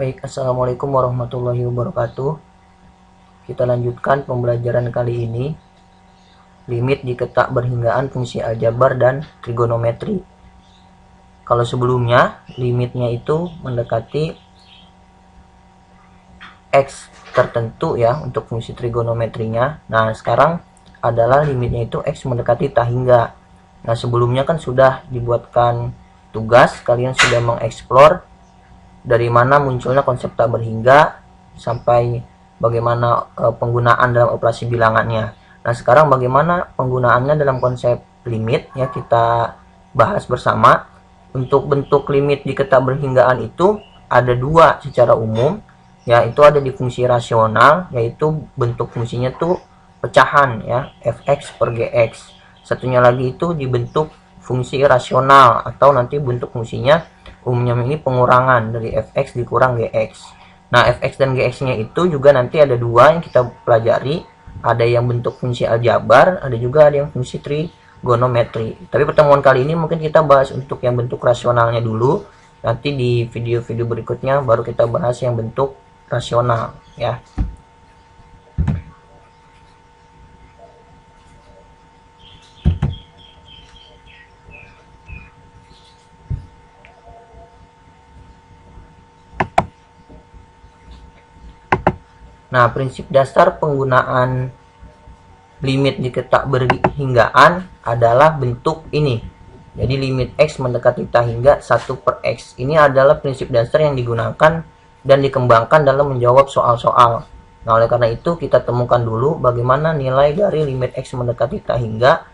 Baik, Assalamualaikum warahmatullahi wabarakatuh. Kita lanjutkan pembelajaran kali ini, limit di ketak berhinggaan fungsi aljabar dan trigonometri. Kalau sebelumnya, limitnya itu mendekati X tertentu ya untuk fungsi trigonometrinya. Nah, sekarang adalah limitnya itu X mendekati tak hingga. Nah, sebelumnya kan sudah dibuatkan tugas, kalian sudah mengeksplor dari mana munculnya konsep tak berhingga sampai bagaimana penggunaan dalam operasi bilangannya. Nah, sekarang bagaimana penggunaannya dalam konsep limit ya, kita bahas bersama. Untuk bentuk limit di ketak berhinggaan itu ada dua secara umum, yaitu ada di fungsi rasional, yaitu bentuk fungsinya tuh pecahan ya, fx per gx. Satunya lagi itu dibentuk fungsi rasional atau nanti bentuk fungsinya umumnya ini pengurangan dari fx dikurang gx. Nah, fx dan gx-nya itu juga nanti ada dua yang kita pelajari. Ada yang bentuk fungsi aljabar, ada juga ada yang fungsi trigonometri. Tapi pertemuan kali ini mungkin kita bahas untuk yang bentuk rasionalnya dulu. Nanti di video-video berikutnya baru kita bahas yang bentuk rasional ya. Nah, prinsip dasar penggunaan limit di ketak berhinggaan adalah bentuk ini. Jadi limit X mendekati tak hingga 1 per X. Ini adalah prinsip dasar yang digunakan dan dikembangkan dalam menjawab soal-soal. Nah, oleh karena itu kita temukan dulu bagaimana nilai dari limit X mendekati tak hingga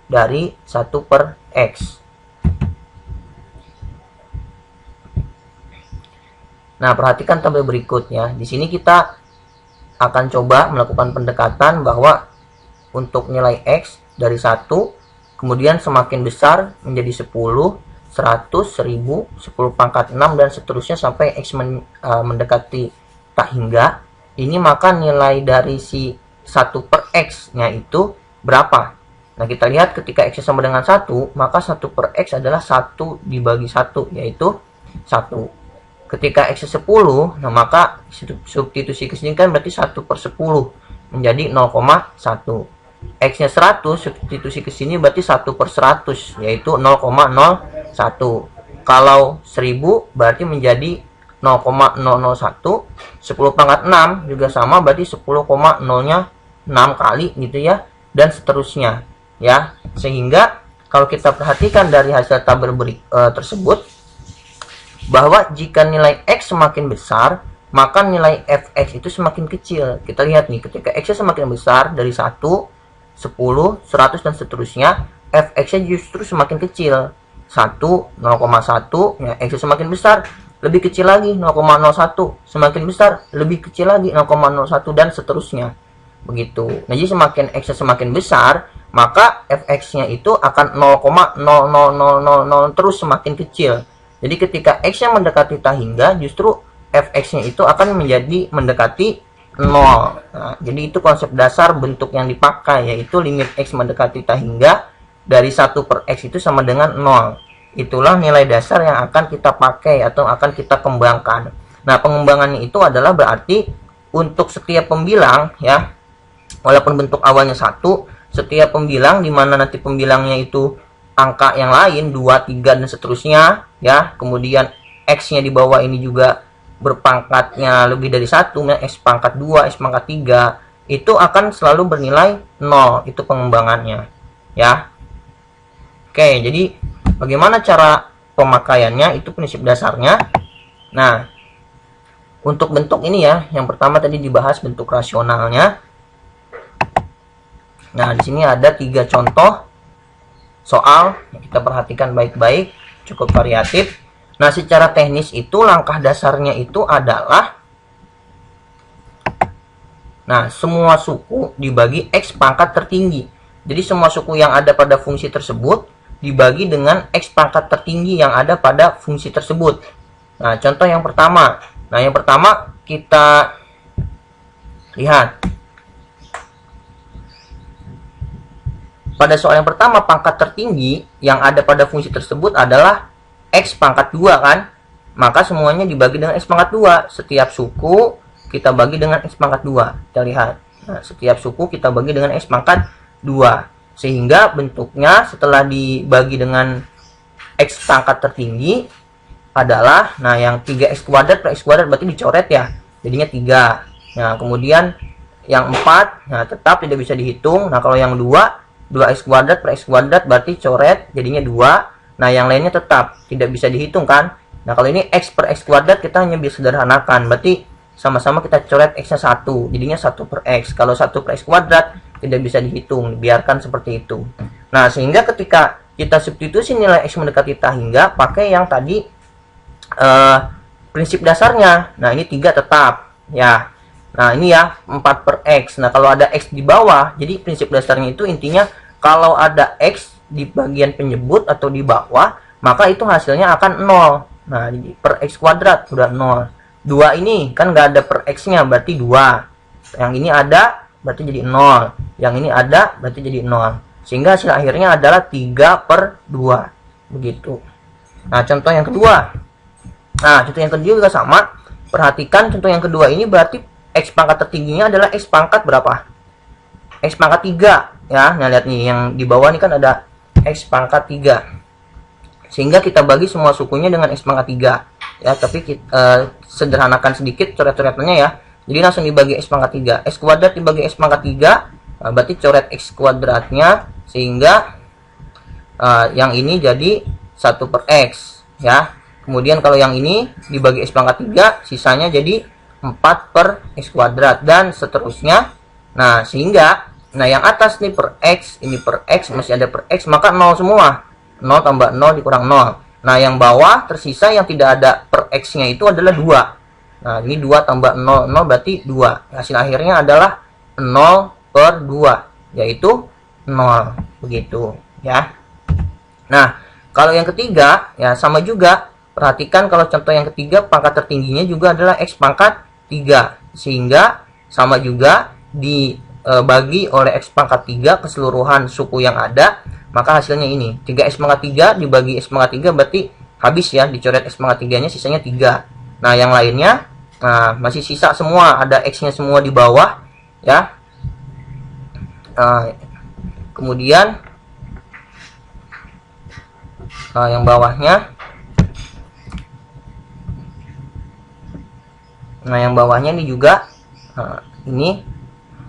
dari 1 per X. Nah, perhatikan tabel berikutnya. Di sini kita akan coba melakukan pendekatan bahwa untuk nilai X dari 1, kemudian semakin besar menjadi 10, 100, 1000, 10 pangkat 6, dan seterusnya sampai X mendekati tak hingga. Ini maka nilai dari si 1 per X-nya itu berapa? Nah, kita lihat ketika X sama dengan 1, maka 1 per X adalah 1 dibagi 1, yaitu 1. Ketika X 10, nah maka substitusi ke sini kan berarti 1 per 10 menjadi 0,1. X-nya 100, substitusi ke sini berarti 1 per 100, yaitu 0,01. Kalau 1000 berarti menjadi 0,001. 10 pangkat 6 juga sama, berarti 10,0-nya 6 kali gitu ya, dan seterusnya ya. Sehingga kalau kita perhatikan dari hasil tabel tersebut, bahwa jika nilai X semakin besar, maka nilai Fx itu semakin kecil. Kita lihat nih, ketika X semakin besar dari 1, 10, 100, dan seterusnya, Fx-nya justru semakin kecil. 1, 0,1, ya, X semakin besar, lebih kecil lagi, 0,01. Semakin besar, lebih kecil lagi, 0,01, dan seterusnya. Begitu. Nah, jadi semakin X semakin besar, maka Fx-nya itu akan 0,00000 terus semakin kecil. Jadi ketika X yang mendekati tak hingga, justru Fx-nya itu akan menjadi mendekati 0. Nah, jadi itu konsep dasar bentuk yang dipakai, yaitu limit X mendekati tak hingga dari 1 per X itu sama dengan 0. Itulah nilai dasar yang akan kita pakai atau akan kita kembangkan. Nah, pengembangannya itu adalah berarti untuk setiap pembilang ya, walaupun bentuk awalnya 1, setiap pembilang di mana nanti pembilangnya itu angka yang lain 2, 3, dan seterusnya ya. Kemudian X-nya di bawah ini juga berpangkatnya lebih dari 1, ya, X pangkat 2, X pangkat 3, itu akan selalu bernilai 0. Itu pengembangannya ya. Oke, jadi bagaimana cara pemakaiannya, itu prinsip dasarnya. Nah, untuk bentuk ini ya, yang pertama tadi dibahas bentuk rasionalnya. Nah, di sini ada 3 contoh soal, kita perhatikan baik-baik, cukup variatif. Nah, secara teknis itu langkah dasarnya itu adalah, nah, semua suku dibagi X pangkat tertinggi. Jadi semua suku yang ada pada fungsi tersebut dibagi dengan X pangkat tertinggi yang ada pada fungsi tersebut. Nah, contoh yang pertama. Nah, yang pertama kita lihat. Pada soal yang pertama, pangkat tertinggi yang ada pada fungsi tersebut adalah X pangkat 2 kan. maka semuanya dibagi dengan X pangkat 2. Setiap suku kita bagi dengan X pangkat 2. Kita lihat. Nah, setiap suku kita bagi dengan X pangkat 2. Sehingga bentuknya setelah dibagi dengan X pangkat tertinggi adalah, nah yang 3X kuadrat per X kuadrat berarti dicoret ya. Jadinya 3. Nah, kemudian yang 4, nah tetap tidak bisa dihitung. Nah, kalau yang 2X kuadrat per X kuadrat berarti coret, jadinya 2. Nah, yang lainnya tetap tidak bisa dihitung kan. Nah, kalau ini X per X kuadrat kita hanya bisa sederhanakan. Berarti sama-sama kita coret X-nya 1. Jadinya 1 per X. Kalau 1 per X kuadrat tidak bisa dihitung, biarkan seperti itu. Nah, sehingga ketika kita substitusi nilai X mendekati tak hingga, pakai yang tadi prinsip dasarnya. Nah, ini 3 tetap ya. Nah, ini ya 4 per X. Nah, kalau ada X di bawah, jadi prinsip dasarnya itu intinya kalau ada X di bagian penyebut atau di bawah, maka itu hasilnya akan 0. Nah, jadi per X kuadrat sudah 0. 2 ini kan nggak ada per X-nya, berarti 2. Yang ini ada, berarti jadi 0. Yang ini ada, berarti jadi 0. Sehingga hasil akhirnya adalah 3 per 2. Begitu. Nah, contoh yang kedua. Nah, contoh yang kedua juga sama. Perhatikan contoh yang kedua ini berarti X pangkat tertingginya adalah X pangkat berapa? X pangkat 3. Ya, nah lihat nih, yang di bawah ini kan ada X pangkat 3. Sehingga kita bagi semua sukunya dengan X pangkat 3. Ya, tapi kita sederhanakan sedikit coret-coretannya ya. Jadi langsung dibagi X pangkat 3. X kuadrat dibagi X pangkat 3. Nah, berarti coret X kuadratnya. Sehingga yang ini jadi 1 per X. Ya. Kemudian kalau yang ini dibagi X pangkat 3. Sisanya jadi 4 per X kuadrat. Dan seterusnya. Nah, sehingga yang atas nih per X. Ini per X. Masih ada per X. Maka 0 semua. 0 tambah 0 dikurang 0. Nah, yang bawah tersisa yang tidak ada per X-nya itu adalah 2. Nah, ini 2 tambah 0, 0 berarti 2. Hasil akhirnya adalah 0 per 2, yaitu 0. Begitu, ya. Nah, kalau yang ketiga, ya sama juga. Perhatikan kalau contoh yang ketiga, pangkat tertingginya juga adalah X pangkat 3. Sehingga sama juga dibagi oleh X pangkat 3 keseluruhan suku yang ada. Maka hasilnya ini 3X pangkat 3 dibagi X pangkat 3 berarti habis ya, dicoret X pangkat 3 nya, sisanya 3. Nah, yang lainnya masih sisa semua, ada X nya semua di bawah ya. Kemudian yang bawahnya, yang bawahnya ini juga ini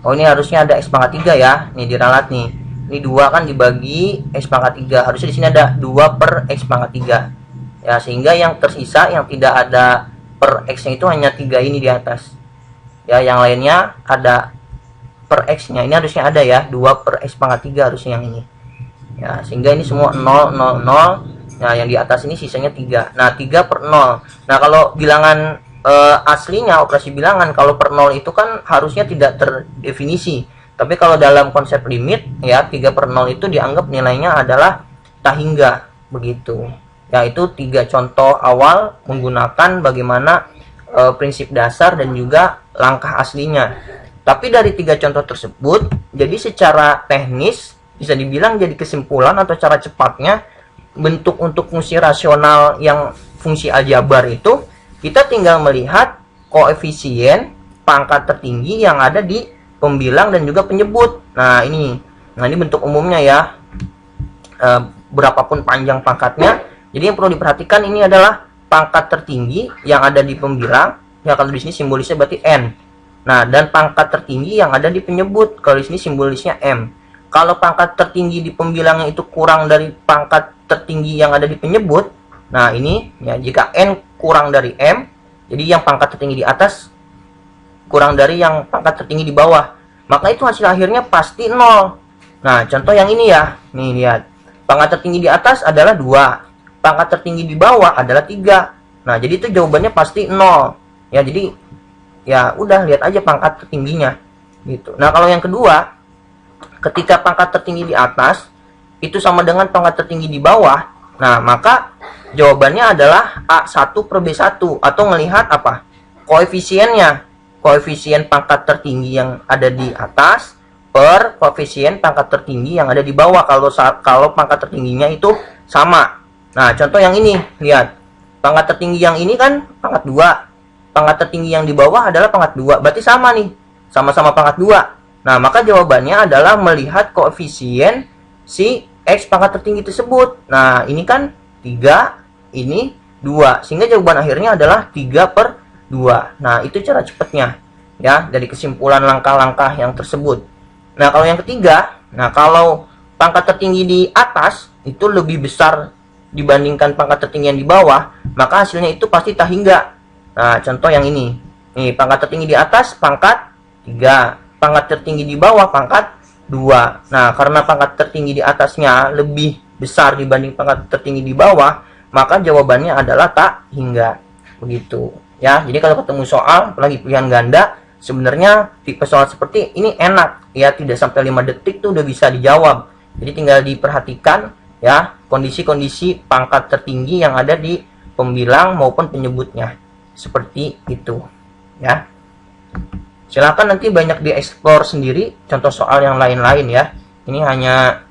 harusnya ada X pangkat 3 ya. Nih diralat nih. Ini 2 kan dibagi X pangkat 3. Harusnya di sini ada 2 per X pangkat 3. Ya, sehingga yang tersisa yang tidak ada per X-nya itu hanya 3 ini di atas. Ya, yang lainnya ada per X-nya. Ini harusnya ada ya, 2 per X pangkat 3 harusnya yang ini. Ya, sehingga ini semua 0, 0, 0. Nah, yang di atas ini sisanya 3. Nah, 3 per 0. Nah, kalau bilangan aslinya, operasi bilangan, kalau per 0 itu kan harusnya tidak terdefinisi. Tapi kalau dalam konsep limit ya, 3 per 0 itu dianggap nilainya adalah tak hingga. Begitu. Yaitu 3 contoh awal menggunakan bagaimana prinsip dasar dan juga langkah aslinya. Tapi dari 3 contoh tersebut, jadi secara teknis bisa dibilang jadi kesimpulan atau cara cepatnya, bentuk untuk fungsi rasional yang fungsi aljabar itu, kita tinggal melihat koefisien pangkat tertinggi yang ada di pembilang dan juga penyebut. Nah, ini bentuk umumnya ya. Berapapun panjang pangkatnya. Jadi yang perlu diperhatikan ini adalah pangkat tertinggi yang ada di pembilang. Ya, kalau di sini simbolisnya berarti N. Nah, dan pangkat tertinggi yang ada di penyebut. Kalau di sini simbolisnya M. Kalau pangkat tertinggi di pembilangnya itu kurang dari pangkat tertinggi yang ada di penyebut. Nah, ini ya, jika N kurang dari M, jadi yang pangkat tertinggi di atas kurang dari yang pangkat tertinggi di bawah, maka itu hasil akhirnya pasti 0. Nah, contoh yang ini ya. Nih, lihat. Pangkat tertinggi di atas adalah 2. Pangkat tertinggi di bawah adalah 3. Nah, jadi itu jawabannya pasti 0. Ya, jadi ya udah lihat aja pangkat tertingginya. Gitu. Nah, kalau yang kedua, ketika pangkat tertinggi di atas itu sama dengan pangkat tertinggi di bawah, nah, maka jawabannya adalah A1 per B1 atau melihat apa? Koefisiennya. Koefisien pangkat tertinggi yang ada di atas per koefisien pangkat tertinggi yang ada di bawah kalau pangkat tertingginya itu sama. Nah, contoh yang ini, lihat. Pangkat tertinggi yang ini kan pangkat 2. Pangkat tertinggi yang di bawah adalah pangkat 2. Berarti sama nih. Sama-sama pangkat 2. Nah, maka jawabannya adalah melihat koefisien si X pangkat tertinggi tersebut. Nah, ini kan 3, ini 2. Sehingga jawaban akhirnya adalah 3/2. Nah, itu cara cepatnya. Ya, dari kesimpulan langkah-langkah yang tersebut. Nah, kalau yang ketiga, kalau pangkat tertinggi di atas itu lebih besar dibandingkan pangkat tertinggi yang di bawah, maka hasilnya itu pasti tak hingga. Nah, contoh yang ini. Nih, pangkat tertinggi di atas pangkat 3, pangkat tertinggi di bawah pangkat 2. Nah, karena pangkat tertinggi di atasnya lebih besar dibanding pangkat tertinggi di bawah, maka jawabannya adalah tak hingga. Begitu. Ya, jadi kalau ketemu soal, apalagi pilihan ganda, sebenarnya tipe soal seperti ini enak. Ya, tidak sampai 5 detik tuh udah bisa dijawab. Jadi tinggal diperhatikan ya kondisi-kondisi pangkat tertinggi yang ada di pembilang maupun penyebutnya. Seperti itu. Ya. Silakan nanti banyak dieksplor sendiri contoh soal yang lain-lain ya. Ini hanya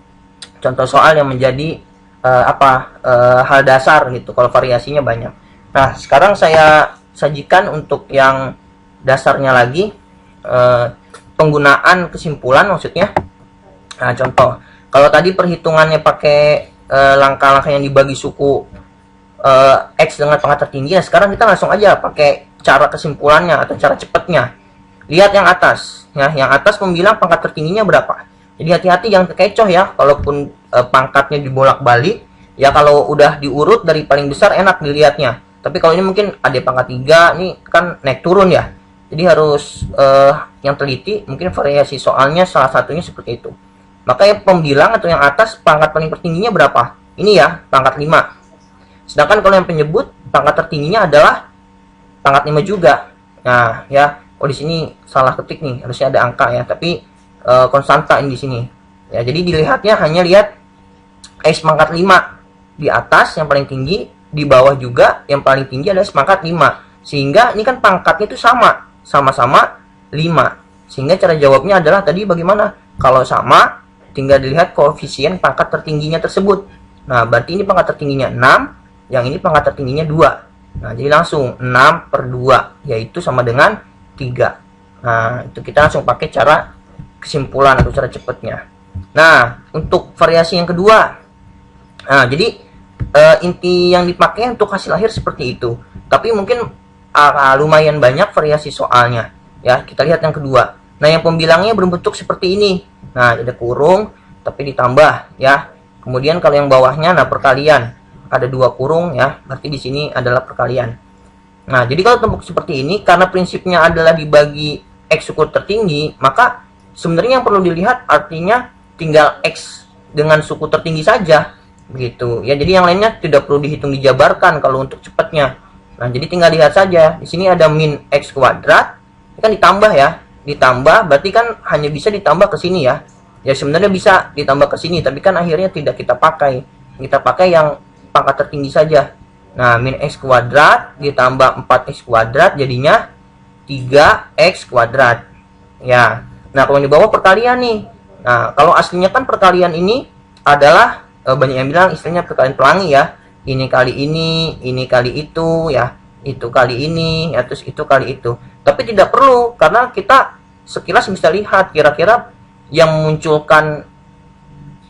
contoh soal yang menjadi hal dasar gitu. Kalau variasinya banyak. Nah, sekarang saya sajikan untuk yang dasarnya lagi, penggunaan kesimpulan maksudnya. Nah, contoh, kalau tadi perhitungannya pakai langkah-langkah yang dibagi suku X dengan pangkat tertinggi, ya sekarang kita langsung aja pakai cara kesimpulannya atau cara cepatnya. Lihat yang atas, ya, yang atas pembilang pangkat tertingginya berapa. Jadi hati-hati jangan kekecoh ya, kalaupun pangkatnya dibolak-balik, ya kalau udah diurut dari paling besar enak dilihatnya. Tapi kalau ini mungkin ada pangkat 3, ini kan naik turun ya. Jadi harus yang teliti, mungkin variasi soalnya salah satunya seperti itu. Maka yang pembilang atau yang atas pangkat paling tertingginya berapa? Ini ya, pangkat 5. Sedangkan kalau yang penyebut pangkat tertingginya adalah pangkat 5 juga. Nah, ya, di sini salah ketik nih, harusnya ada angka ya, tapi konstanta ini di sini. Ya, jadi dilihatnya hanya lihat X pangkat 5 di atas yang paling tinggi, di bawah juga yang paling tinggi adalah pangkat 5. Sehingga ini kan pangkatnya itu sama-sama 5. Sehingga cara jawabnya adalah tadi bagaimana? Kalau sama, tinggal dilihat koefisien pangkat tertingginya tersebut. Nah, berarti ini pangkat tertingginya 6, yang ini pangkat tertingginya 2. Nah, jadi langsung 6/2, yaitu sama dengan 3. Nah, itu kita langsung pakai cara kesimpulan atau cara cepatnya. Nah, untuk variasi yang kedua, jadi inti yang dipakai untuk hasil akhir seperti itu. Tapi mungkin lumayan banyak variasi soalnya. Ya, kita lihat yang kedua. Nah, yang pembilangnya berbentuk seperti ini. Nah, ada kurung, tapi ditambah ya. Kemudian kalau yang bawahnya, perkalian. Ada 2 kurung ya, berarti di sini adalah perkalian. Nah, jadi kalau bentuk seperti ini, karena prinsipnya adalah dibagi X suku tertinggi, maka sebenarnya yang perlu dilihat artinya tinggal X dengan suku tertinggi saja. Begitu ya, jadi yang lainnya tidak perlu dihitung dijabarkan kalau untuk cepatnya. Nah, jadi tinggal lihat saja. Di sini ada min X kuadrat, ini kan ditambah ya. Ditambah berarti kan hanya bisa ditambah ke sini ya. Ya sebenarnya bisa ditambah ke sini, tapi kan akhirnya tidak kita pakai. Kita pakai yang pangkat tertinggi saja. Nah, min X kuadrat ditambah 4X kuadrat jadinya 3X kuadrat. Ya. Nah, kalau di bawah perkalian nih. Nah, kalau aslinya kan perkalian ini adalah banyak yang bilang istilahnya perkalian pelangi ya. Ini kali ini kali itu ya. Itu kali ini, ya terus itu kali itu. Tapi tidak perlu, karena kita sekilas bisa lihat kira-kira yang memunculkan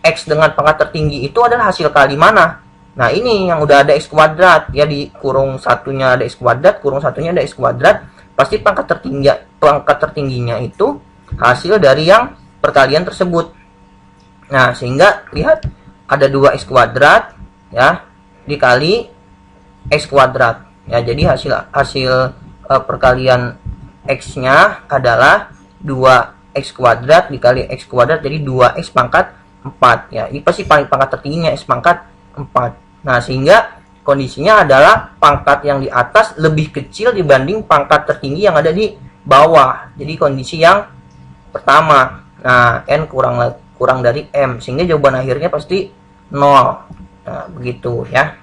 X dengan pangkat tertinggi itu adalah hasil kali mana. Nah, ini yang udah ada X kuadrat, ya di kurung satunya ada X kuadrat, kurung satunya ada X kuadrat, pasti pangkat tertingginya itu hasil dari yang perkalian tersebut. Nah, sehingga lihat ada 2X kuadrat ya dikali X kuadrat. Ya, jadi hasil perkalian X-nya adalah 2X kuadrat dikali X kuadrat, jadi 2X pangkat 4. Ya, ini pasti paling pangkat tertingginya X pangkat 4. Nah, sehingga kondisinya adalah pangkat yang di atas lebih kecil dibanding pangkat tertinggi yang ada di bawah. Jadi kondisi yang pertama. Nah, N kurang dari M, sehingga jawaban akhirnya pasti 0. Nah, begitu ya.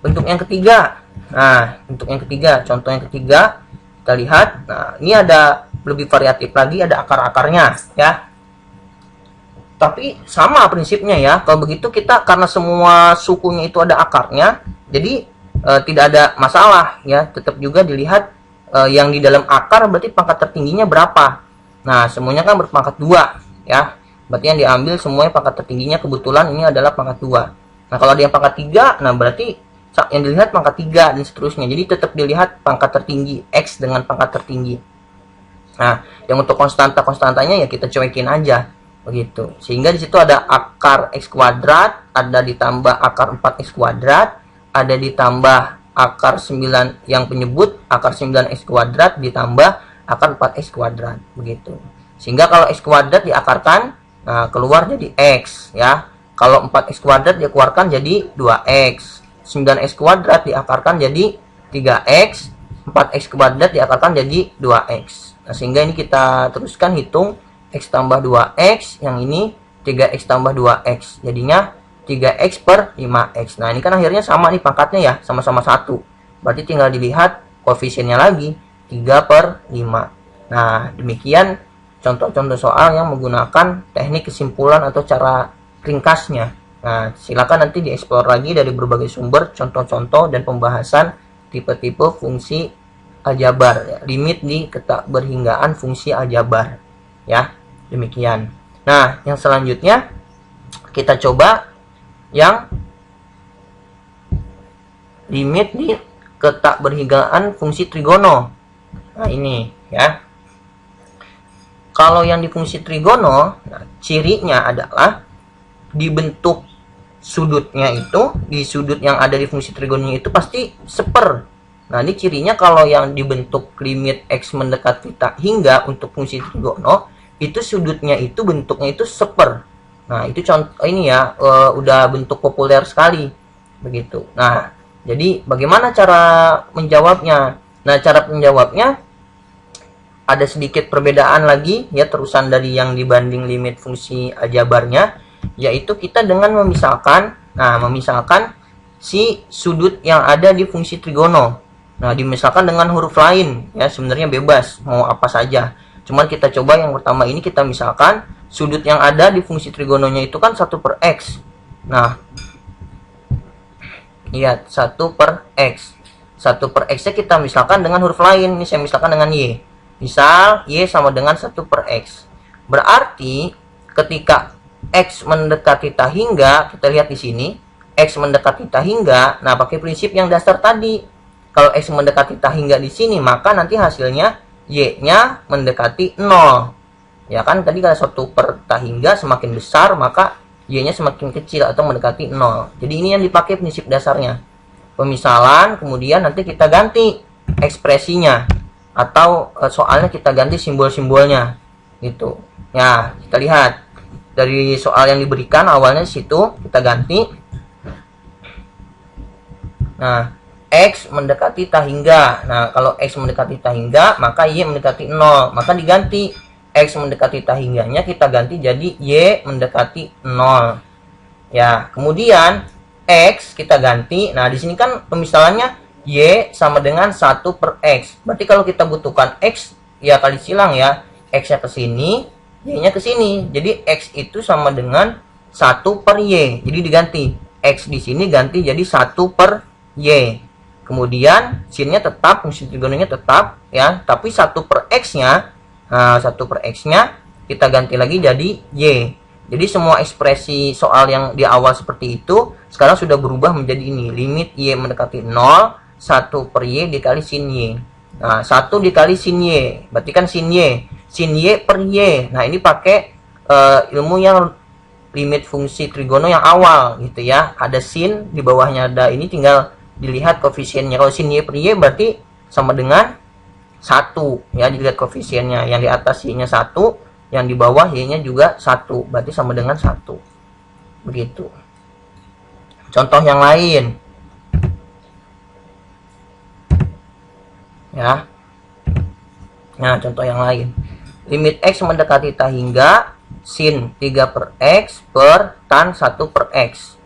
Bentuk yang ketiga. Nah, untuk yang ketiga, contoh yang ketiga, kita lihat. Nah, ini ada lebih variatif lagi, ada akar-akarnya ya. Tapi sama prinsipnya ya. Kalau begitu kita karena semua sukunya itu ada akarnya, jadi tidak ada masalah ya. Tetap juga dilihat yang di dalam akar berarti pangkat tertingginya berapa. Nah, semuanya kan berpangkat 2 ya. Berarti yang diambil semuanya pangkat tertingginya kebetulan ini adalah pangkat 2. Nah, kalau ada yang pangkat 3, nah berarti yang dilihat pangkat 3 dan seterusnya. Jadi tetap dilihat pangkat tertinggi X dengan pangkat tertinggi. Nah, yang untuk konstantanya ya kita cuekin aja begitu. Sehingga di situ ada akar X kuadrat, ada ditambah akar 4X kuadrat, ada ditambah akar 9 yang penyebut, akar 9X kuadrat ditambah akar 4X kuadrat begitu. Sehingga kalau X kuadrat diakarkan, nah keluar jadi X ya. Kalau 4X kuadrat dikeluarkan jadi 2X. 9X kuadrat diakarkan jadi 3X, 4X kuadrat diakarkan jadi 2X. Nah, sehingga ini kita teruskan hitung X tambah 2X, yang ini 3X tambah 2X, jadinya 3X per 5X. Nah, ini kan akhirnya sama nih pangkatnya ya, sama-sama 1. Berarti tinggal dilihat koefisiennya lagi, 3 per 5. Nah, demikian contoh-contoh soal yang menggunakan teknik kesimpulan atau cara ringkasnya. Nah, silakan nanti dieksplor lagi dari berbagai sumber, contoh-contoh dan pembahasan tipe-tipe fungsi aljabar, ya, limit di ketakberhinggaan fungsi aljabar. Ya, demikian. Nah, yang selanjutnya kita coba yang limit di ketakberhinggaan fungsi trigono. Nah, ini ya. Kalau yang di fungsi trigono, nah, cirinya adalah dibentuk sudutnya itu, di sudut yang ada di fungsi trigononya itu pasti seper. Nah, ini cirinya kalau yang dibentuk limit X mendekati tak hingga untuk fungsi trigono, itu sudutnya itu bentuknya itu seper. Nah, itu contoh ini ya, udah bentuk populer sekali begitu. Nah, jadi bagaimana cara menjawabnya? Nah, cara menjawabnya ada sedikit perbedaan lagi ya, terusan dari yang dibanding limit fungsi aljabarnya, yaitu kita dengan memisahkan, memisahkan si sudut yang ada di fungsi trigono. Nah, dimisahkan dengan huruf lain ya, sebenarnya bebas mau apa saja. Cuman kita coba yang pertama ini, kita misalkan sudut yang ada di fungsi trigononya itu kan 1 per X. Nah, lihat 1 per X. 1 per X-nya kita misalkan dengan huruf lain. Ini saya misalkan dengan Y. Misal Y sama dengan 1 per X. Berarti ketika X mendekati tak hingga, kita lihat di sini, X mendekati tak hingga, nah pakai prinsip yang dasar tadi. Kalau X mendekati tak hingga di sini, maka nanti hasilnya Y-nya mendekati 0. Ya kan, tadi kalau 1 per tak hingga semakin besar, maka Y-nya semakin kecil atau mendekati 0. Jadi ini yang dipakai prinsip dasarnya. Pemisalan, kemudian nanti kita ganti ekspresinya. Atau soalnya kita ganti simbol-simbolnya. Gitu. Ya, kita lihat. Dari soal yang diberikan awalnya situ, kita ganti. Nah, X mendekati tak hingga. Nah, kalau X mendekati tak hingga, maka Y mendekati 0. Maka diganti X mendekati tak hingganya, kita ganti jadi Y mendekati 0. Ya, kemudian X kita ganti. Nah, di sini kan pemisalannya Y sama dengan 1 per X. Berarti kalau kita butuhkan X, ya kali silang ya. X-nya ke sini, Y-nya ke sini. Jadi X itu sama dengan 1 per Y. Jadi diganti. X di sini ganti jadi 1 per Y. Kemudian sinnya tetap, fungsi trigononya tetap ya, tapi 1 per X-nya, 1 per X-nya kita ganti lagi jadi Y. Jadi semua ekspresi soal yang di awal seperti itu sekarang sudah berubah menjadi ini, limit Y mendekati 0, 1 per Y dikali sin Y. Nah, 1 dikali sin Y, berarti kan sin Y per Y. Nah, ini pakai ilmu yang limit fungsi trigono yang awal gitu ya. Ada sin, di bawahnya ada ini, tinggal dilihat koefisiennya. Kalau sin Y per Y berarti sama dengan 1 ya, dilihat koefisiennya. Yang di atas Y-nya 1, yang di bawah Y-nya juga 1, berarti sama dengan 1. Begitu. Contoh yang lain. Ya. Nah, contoh yang lain. Limit X mendekati tak hingga sin 3 per X per tan 1 per X.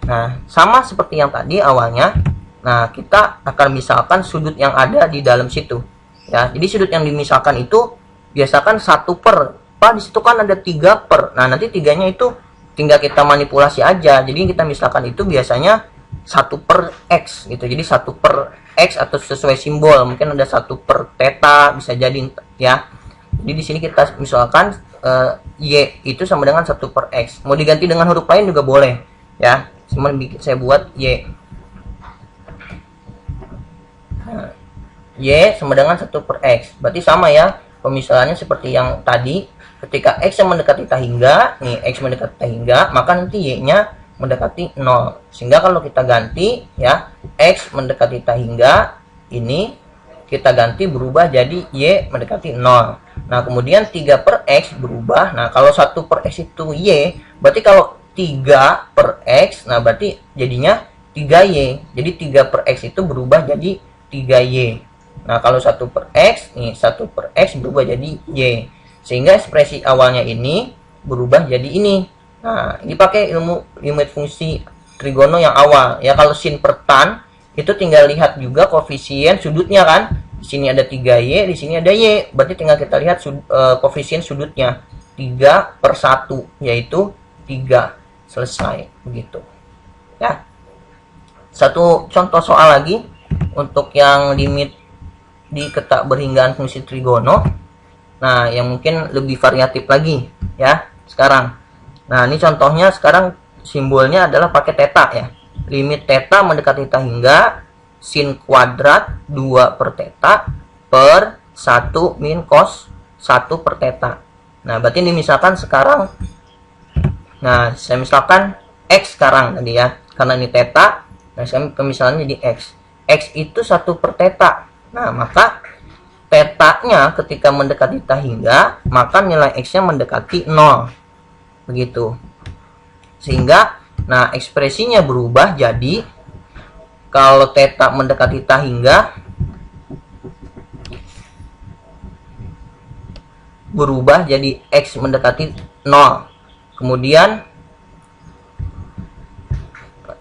Nah, sama seperti yang tadi awalnya. Nah, kita akan misalkan sudut yang ada di dalam situ. Ya, jadi sudut yang dimisalkan itu biasakan 1 per kenapa? Di situ kan ada 3 per. Nah, nanti tiganya itu tinggal kita manipulasi aja. Jadi kita misalkan itu biasanya 1 per X gitu. Jadi 1 per X atau sesuai simbol. Mungkin ada 1 per theta, bisa jadi ya. Jadi di sini kita misalkan Y itu sama dengan 1 per X. Mau diganti dengan huruf lain juga boleh ya. Cuman saya buat Y. Nah, Y sama dengan 1 per X. Berarti sama ya. Pemisahannya seperti yang tadi. Ketika X yang mendekati hingga, nih X mendekati hingga, maka nanti Y-nya mendekati 0. Sehingga kalau kita ganti ya, X mendekati hingga, ini kita ganti berubah jadi Y mendekati 0. Nah, kemudian 3 per X berubah. Nah, kalau 1 per X itu Y, berarti kalau 3 per X, nah berarti jadinya 3Y. Jadi 3 per X itu berubah jadi 3Y. Nah, kalau 1 per X, nih 1 per X berubah jadi Y. Sehingga ekspresi awalnya ini berubah jadi ini. Nah, ini pakai ilmu limit fungsi trigono yang awal. Ya, kalau sin per tan, itu tinggal lihat juga koefisien sudutnya kan. Di sini ada 3Y, di sini ada Y. Berarti tinggal kita lihat koefisien sudutnya. 3 per 1, yaitu 3. Selesai, begitu. Ya. Satu contoh soal lagi. Untuk yang limit di ketakberhinggaan fungsi trigono. Nah, yang mungkin lebih variatif lagi ya sekarang. Nah, ini contohnya sekarang simbolnya adalah pakai theta ya. Limit theta mendekati hingga sin kuadrat 2 per theta per 1 min cos 1 per theta. Nah, berarti ini misalkan sekarang, nah saya misalkan X sekarang tadi ya, karena ini theta, nah saya pemisahannya jadi X. X itu 1 per theta. Nah, maka theta-nya ketika mendekati hingga, maka nilai X-nya mendekati 0. Begitu. Sehingga, nah ekspresinya berubah jadi, kalau theta mendekati hingga, berubah jadi X mendekati 0. Kemudian,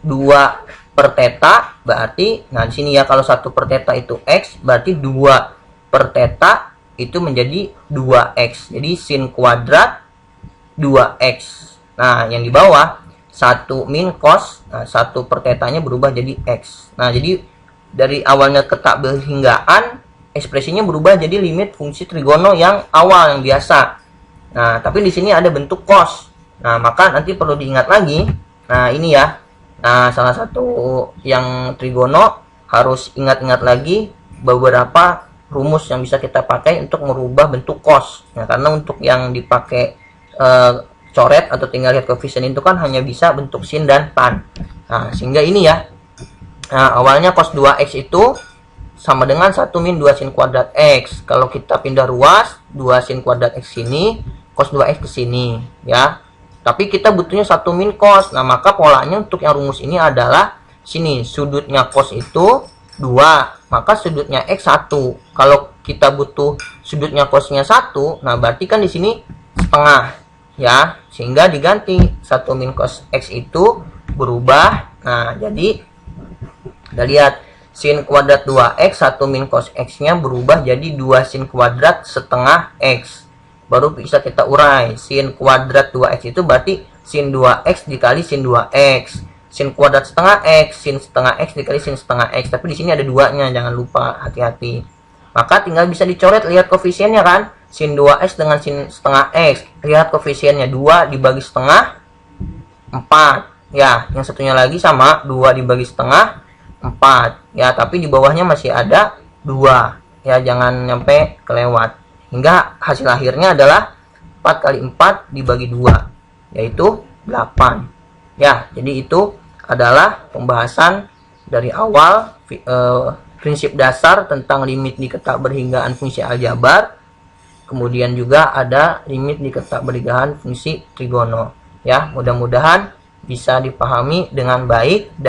2 per theta berarti, nah di sini ya kalau 1 per theta itu X, berarti 2 per theta itu menjadi 2X. Jadi sin kuadrat 2X. Nah, yang di bawah 1 min cos, nah 1 per thetanya berubah jadi X. Nah, jadi dari awalnya ketakberhinggaan, ekspresinya berubah jadi limit fungsi trigono yang awal, yang biasa. Nah, tapi di sini ada bentuk cos. Nah, maka nanti perlu diingat lagi. Nah, ini ya. Nah, salah satu yang trigono harus ingat-ingat lagi beberapa rumus yang bisa kita pakai untuk merubah bentuk cos. Nah, karena untuk yang dipakai coret atau tinggal lihat koefisien itu kan hanya bisa bentuk sin dan tan. Nah, sehingga ini ya. Nah, awalnya cos 2x itu sama dengan 1 min 2 sin kuadrat x. Kalau kita pindah ruas, 2 sin kuadrat x sini, cos 2x ke sini ya. Tapi kita butuhnya 1 min cos. Nah, maka polanya untuk yang rumus ini adalah sini, sudutnya cos itu 2, maka sudutnya x 1. Kalau kita butuh sudutnya cosnya 1, nah berarti kan di sini setengah ya. Sehingga diganti 1 min cos x itu berubah. Nah, jadi kita lihat sin kuadrat 2x 1 min cos x-nya berubah jadi 2 sin kuadrat setengah x. Baru bisa kita urai. Sin kuadrat 2x itu berarti sin 2x dikali sin 2x. Sin kuadrat setengah x, sin setengah x dikali sin setengah x. Tapi di sini ada duanya, jangan lupa, hati-hati. Maka tinggal bisa dicoret, lihat koefisiennya kan. Sin 2x dengan sin setengah x. Lihat koefisiennya, 2 dibagi setengah 4. Ya, yang satunya lagi sama 2 dibagi setengah 4. Ya, tapi di bawahnya masih ada 2. Ya, jangan nyampe kelewat. Hingga hasil akhirnya adalah 4 kali 4 dibagi 2, yaitu 8. Ya, jadi itu adalah pembahasan dari awal prinsip dasar tentang limit di ketakberhinggaan fungsi aljabar. Kemudian juga ada limit di ketakberhinggaan fungsi trigono. Ya, mudah-mudahan bisa dipahami dengan baik.